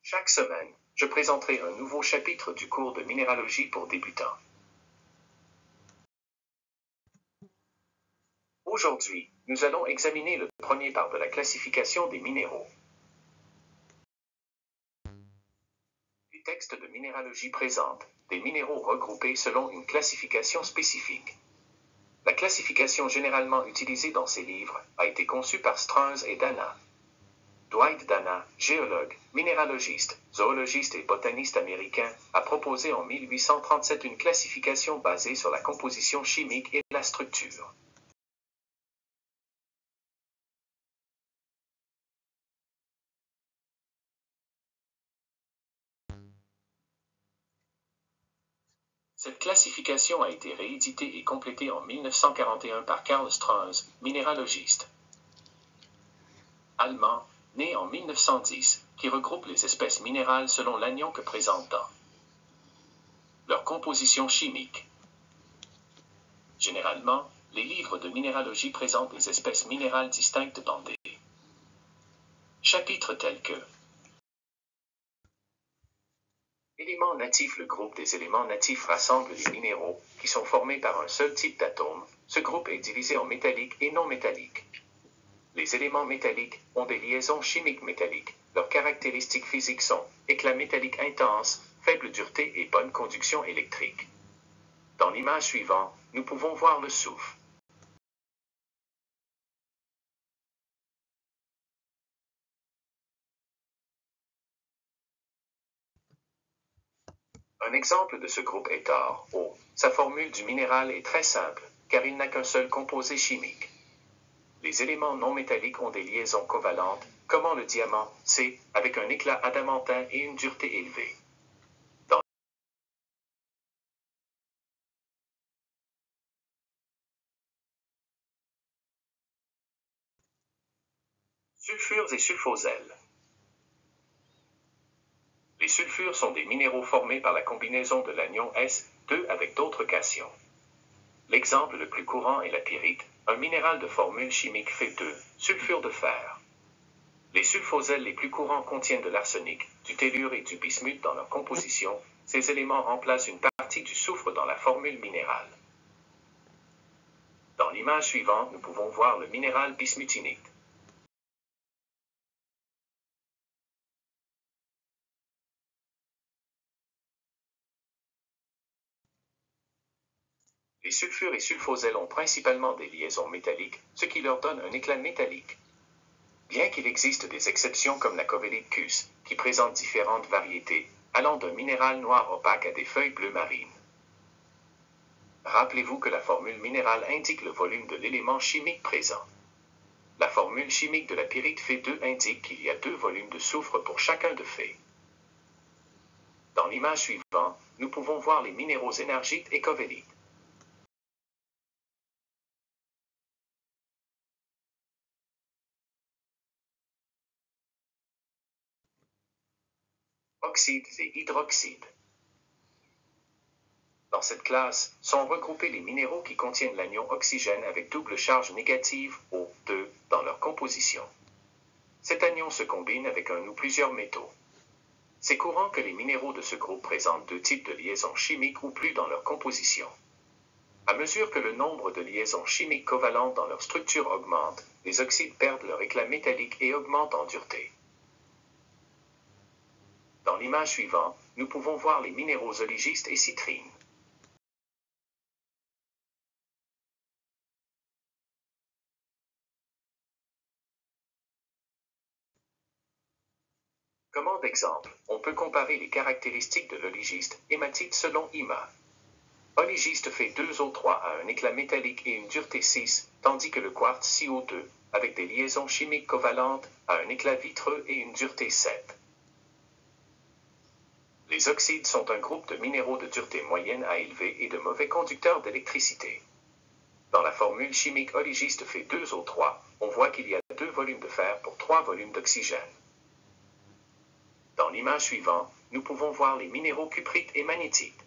Chaque semaine, je présenterai un nouveau chapitre du cours de minéralogie pour débutants. Aujourd'hui, nous allons examiner le premier part de la classification des minéraux. Les textes de minéralogie présentent des minéraux regroupés selon une classification spécifique. La classification généralement utilisée dans ces livres a été conçue par Strunz et Dana. Dwight Dana, géologue, minéralogiste, zoologiste et botaniste américain, a proposé en 1837 une classification basée sur la composition chimique et la structure. Cette classification a été rééditée et complétée en 1941 par Karl Strunz, minéralogiste allemand, né en 1910, qui regroupe les espèces minérales selon l'anion que présentent leur composition chimique. Généralement, les livres de minéralogie présentent des espèces minérales distinctes dans des chapitres tels que éléments natifs. Le groupe des éléments natifs rassemble les minéraux qui sont formés par un seul type d'atome. Ce groupe est divisé en métalliques et non métalliques. Les éléments métalliques ont des liaisons chimiques métalliques. Leurs caractéristiques physiques sont éclat métallique intense, faible dureté et bonne conduction électrique. Dans l'image suivante, nous pouvons voir le soufre. Un exemple de ce groupe est or, O. Sa formule du minéral est très simple, car il n'a qu'un seul composé chimique. Les éléments non métalliques ont des liaisons covalentes, comme le diamant, C, avec un éclat adamantin et une dureté élevée. Sulfures et sulfosels. Les sulfures sont des minéraux formés par la combinaison de l'anion S2 avec d'autres cations. L'exemple le plus courant est la pyrite, un minéral de formule chimique Fe2, sulfure de fer. Les sulfosels les plus courants contiennent de l'arsenic, du tellure et du bismuth dans leur composition. Ces éléments remplacent une partie du soufre dans la formule minérale. Dans l'image suivante, nous pouvons voir le minéral bismuthinite. Les sulfures et sulfosels ont principalement des liaisons métalliques, ce qui leur donne un éclat métallique. Bien qu'il existe des exceptions comme la covellite Cus, qui présente différentes variétés, allant d'un minéral noir opaque à des feuilles bleues marines. Rappelez-vous que la formule minérale indique le volume de l'élément chimique présent. La formule chimique de la pyrite Fe2 indique qu'il y a 2 volumes de soufre pour chacun de Fe. Dans l'image suivante, nous pouvons voir les minéraux énergites et covellites. Oxydes et hydroxydes. Dans cette classe, sont regroupés les minéraux qui contiennent l'anion oxygène avec double charge négative, O2, dans leur composition. Cet anion se combine avec un ou plusieurs métaux. C'est courant que les minéraux de ce groupe présentent 2 types de liaisons chimiques ou plus dans leur composition. À mesure que le nombre de liaisons chimiques covalentes dans leur structure augmente, les oxydes perdent leur éclat métallique et augmentent en dureté. Dans l'image suivante, nous pouvons voir les minéraux oligistes et citrines. Comment d'exemple, on peut comparer les caractéristiques de l'oligiste hématite selon IMA. Oligiste fait 2O3 à un éclat métallique et une dureté 6, tandis que le quartz CO2, avec des liaisons chimiques covalentes, a un éclat vitreux et une dureté 7. Les oxydes sont un groupe de minéraux de dureté moyenne à élevée et de mauvais conducteurs d'électricité. Dans la formule chimique oligiste fait 2O3, on voit qu'il y a 2 volumes de fer pour 3 volumes d'oxygène. Dans l'image suivante, nous pouvons voir les minéraux cuprite et magnétite.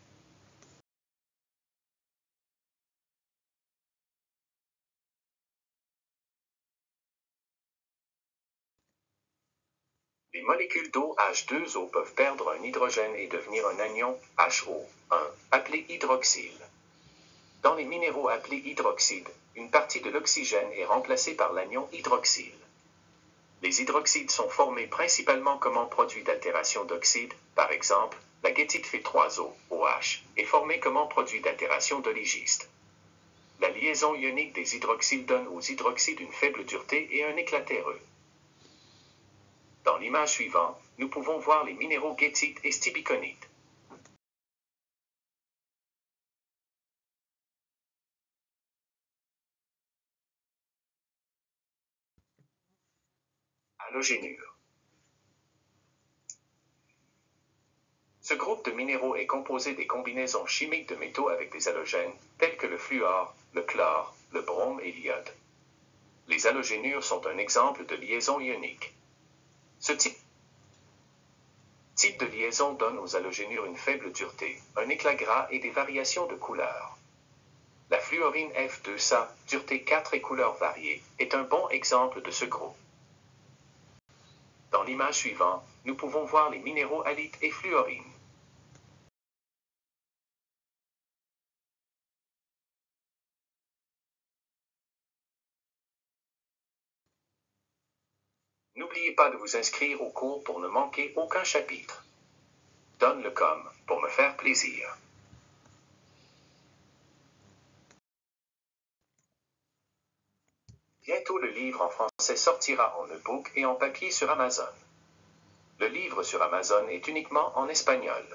Les molécules d'eau H2O peuvent perdre un hydrogène et devenir un anion HO1, appelé hydroxyle. Dans les minéraux appelés hydroxydes, une partie de l'oxygène est remplacée par l'anion hydroxyle. Les hydroxydes sont formés principalement comme un produit d'altération d'oxyde, par exemple, la guétite Fe3O, OH, est formée comme un produit d'altération de l'hygiste. La liaison ionique des hydroxyles donne aux hydroxydes une faible dureté et un éclat terreux. Dans l'image suivante, nous pouvons voir les minéraux guétite et stibiconite. Halogénure. Ce groupe de minéraux est composé des combinaisons chimiques de métaux avec des halogènes, tels que le fluor, le chlore, le brome et l'iode. Les halogénures sont un exemple de liaison ionique. Ce type de liaison donne aux halogénures une faible dureté, un éclat gras et des variations de couleur. La fluorine F2SA, dureté 4 et couleur variée, est un bon exemple de ce groupe. Dans l'image suivante, nous pouvons voir les minéraux halite et fluorine. N'oubliez pas de vous inscrire au cours pour ne manquer aucun chapitre. Donne-le comme pour me faire plaisir. Bientôt le livre en français sortira en e-book et en papier sur Amazon. Le livre sur Amazon est uniquement en espagnol.